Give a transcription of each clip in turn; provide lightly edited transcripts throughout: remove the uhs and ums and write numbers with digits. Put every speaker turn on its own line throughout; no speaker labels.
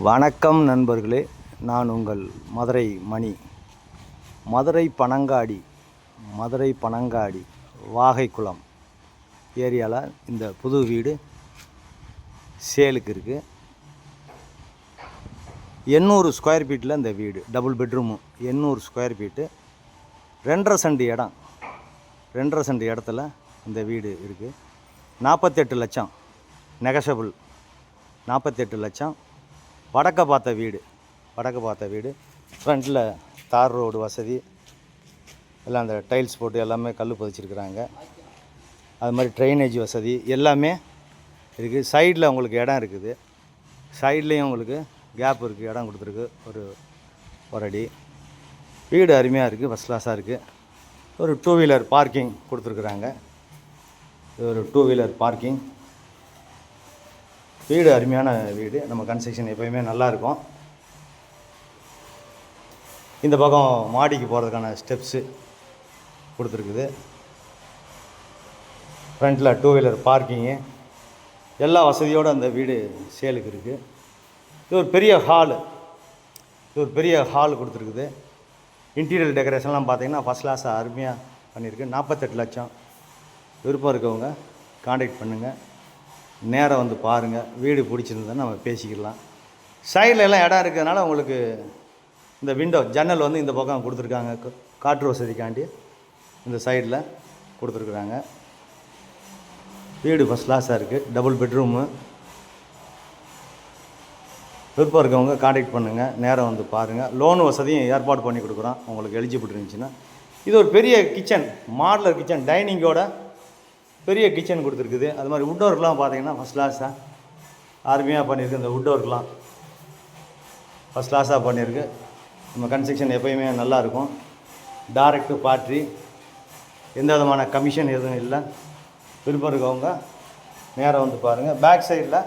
வணக்கம் நண்பர்களே, நான் உங்கள் மதுரை மணி. மதுரை பனங்காடி வாகைக்குளம் ஏரியாவில் இந்த புது வீடு சேலுக்கு இருக்குது. 800 ஸ்கொயர் ஃபீட்டில் இந்த வீடு, double bedroom, 800 square feet, 2.5 cent இடம். 2.5 சென்ட் இடத்துல இந்த வீடு இருக்குது. 48 லட்சம் நெகஷபிள். 48 லட்சம். வடக்க பார்த்த வீடு. ஃப்ரண்ட்டில் தார் ரோடு வசதி, எல்லாம் அந்த டைல்ஸ் போட்டு எல்லாமே கல் பதிச்சிருக்கிறாங்க. அது மாதிரி ட்ரைனேஜ் வசதி எல்லாமே இருக்குது. சைடில் உங்களுக்கு இடம் இருக்குது. சைட்லேயும் உங்களுக்கு கேப் இருக்குது, இடம் கொடுத்துருக்கு. ஒரு அடி. வீடு அருமையாக இருக்குது, ஃபஸ்ட் கிளாஸாக இருக்குது. ஒரு 2 வீலர் பார்க்கிங் கொடுத்துருக்குறாங்க. ஒரு 2 வீலர் பார்க்கிங். வீடு அருமையான வீடு. நம்ம கன்ஸ்ட்ரக்ஷன் எப்போயுமே நல்லாயிருக்கும். இந்த பக்கம் மாடிக்கு போகிறதுக்கான ஸ்டெப்ஸு கொடுத்துருக்குது. ஃப்ரண்ட்டில் 2 வீலர் பார்க்கிங்கு, எல்லா வசதியோடு அந்த வீடு சேலுக்கு இருக்குது. இது ஒரு பெரிய ஹால் கொடுத்துருக்குது. இன்டீரியர் டெக்கரேஷன்லாம் பார்த்திங்கன்னா ஃபஸ்ட் கிளாஸாக அருமையாக பண்ணியிருக்கு. 48 லட்சம். விருப்பம் இருக்கவங்க காண்டாக்ட் பண்ணுங்கள், நேராக வந்து பாருங்கள். வீடு பிடிச்சிருந்தா நம்ம பேசிக்கலாம். சைடில் எல்லாம் இடம் இருக்கிறதுனால உங்களுக்கு இந்த விண்டோ ஜன்னல் வந்து இந்த பக்கம் கொடுத்துருக்காங்க. காற்று வசதிக்காண்டி இந்த சைடில் கொடுத்துருக்குறாங்க. வீடு ஃபஸ்ட் கிளாஸாக இருக்குது. Double bedroom. விருப்பம் இருக்கவங்க காண்டாக்ட் பண்ணுங்கள், நேராக வந்து பாருங்கள். லோன் வசதியும் ஏற்பாடு பண்ணி கொடுக்குறோம் உங்களுக்கு எலிஜிபிள் இருந்துச்சுன்னா. இது ஒரு பெரிய கிச்சன், மாடலர் கிச்சன், டைனிங்கோட பெரிய கிச்சன் கொடுத்துருக்குது. அது மாதிரி வுட் ஒர்க்லாம் பார்த்தீங்கன்னா ஃபஸ்ட் கிளாஸாக அருமையாக பண்ணியிருக்கு. இந்த வுட் ஒர்க்லாம் ஃபஸ்ட் கிளாஸாக பண்ணியிருக்கு. நம்ம கன்ஸ்ட்ரக்ஷன் எப்போயுமே நல்லாயிருக்கும். டைரக்ட் பார்ட்டி, எந்த விதமான கமிஷன் எதுவும் இல்லை. விருப்பம் இருக்கவங்க நேராக வந்து பாருங்கள். பேக் சைடில்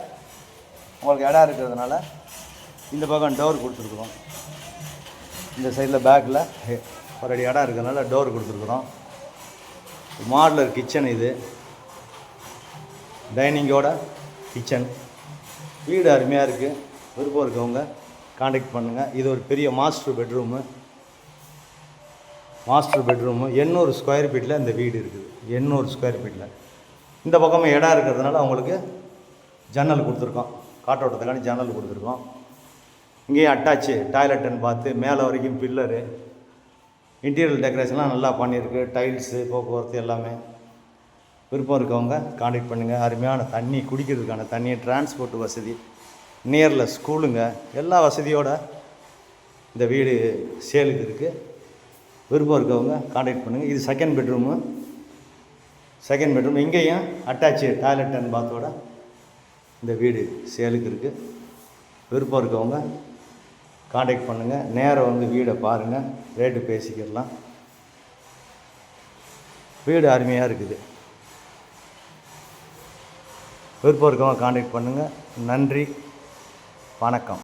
உங்களுக்கு இடம் இருக்கிறதுனால இந்த பக்கம் டோர் கொடுத்துருக்குறோம். இந்த சைடில் பேக்கில் ஒரு அடி இடம் இருக்கிறதுனால டோர் கொடுத்துருக்குறோம். மாடலர் கிச்சன் இது, டைனிங்கோட கிச்சன். வீடு அருமையாக இருக்குது. விருப்பம் இருக்கவங்க காண்டாக்ட் பண்ணுங்கள். இது ஒரு பெரிய மாஸ்டர் பெட்ரூமு. 800 ஸ்கொயர் ஃபீட்டில் இந்த வீடு இருக்குது. 800 ஸ்கொயர் ஃபீட்டில் இந்த பக்கமாக இடம் இருக்கிறதுனால அவங்களுக்கு ஜன்னல் கொடுத்துருக்கோம். காற்றோட்டத்துக்காண்டி ஜன்னல் கொடுத்துருக்கோம். இங்கேயும் அட்டாச்சு டாய்லெட் அண்ட் பாத்து, மேலே வரைக்கும் பில்லரு. இன்டீரியர் டெக்கரேஷன்லாம் நல்லா பண்ணியிருக்கு. டைல்ஸு, போக்குவரத்து எல்லாமே. விருப்பம் இருக்கவங்க காண்டாக்ட் பண்ணுங்கள். அருமையான தண்ணி, குடிக்கிறதுக்கான தண்ணி, டிரான்ஸ்போர்ட் வசதி, நியரில் ஸ்கூலுங்க, எல்லா வசதியோடு இந்த வீடு சேலுக்கு இருக்குது. விருப்பம் இருக்கவங்க காண்டாக்ட் பண்ணுங்கள். இது செகண்ட் பெட்ரூம். இங்கேயும் அட்டாச்சு டாய்லெட் அண்ட் பாத்தோட இந்த வீடு சேலுக்கு இருக்குது. விருப்பம் இருக்கவங்க காண்டாக்ட் பண்ணுங்கள், நேராக வந்து வீடை பாருங்கள், ரேட்டு பேசிக்கிடலாம். வீடு அருமையாக இருக்குது. விருப்பம் இருக்கவங்க காண்டாக்ட் பண்ணுங்கள். நன்றி, வணக்கம்.